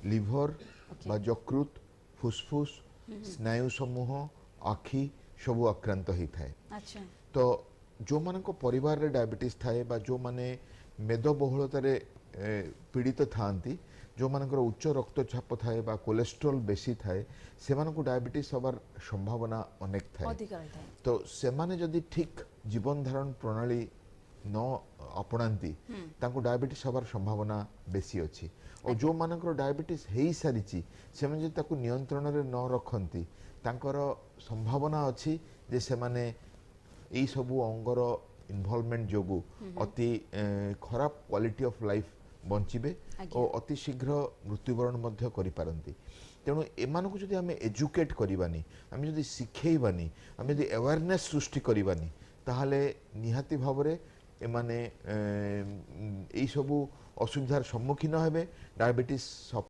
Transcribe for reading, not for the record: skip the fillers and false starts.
Liver बा यकृत फुसफुस स्नायु समूह आखि सबू आक्रांत होता है। अच्छा तो जो मान को परिवार रे डायबिटीज थाए बा जो माने मेदबहुलतार पीड़ित थांती जो मानकर उच्च रक्तचाप थाए बा कोलेस्ट्रोल बेसी थाए से मानक डायबिटीज हबार संभावना अनेक थाए। अधिक रही है। तो से माने जदि ठीक जीवन धारण प्रणाली न अपनाती तांको डायबिटीज हबार संभावना बेसी अच्छी और जो मानकर डायबिटीज हो सारी से माने जदि ताको नियंत्रण रे न रखती तांकर संभावना अच्छी जे से माने यही सबू अंगर इनवॉल्वमेंट जोगु अति खराब क्वालिटी ऑफ लाइफ बंचिबे और अति शीघ्र मृत्युवरण मध्य करि पारंती। तेणु एमानकु जदि आमे एजुकेट करिबानी आमे जदि शिखेइबानी आमे जदि अवेयरनेस सृष्टि करिबानी ताहाले निहाती भावरे एमाने एई सबू असुविधार सम्मुखीन हेबे डायबिटीज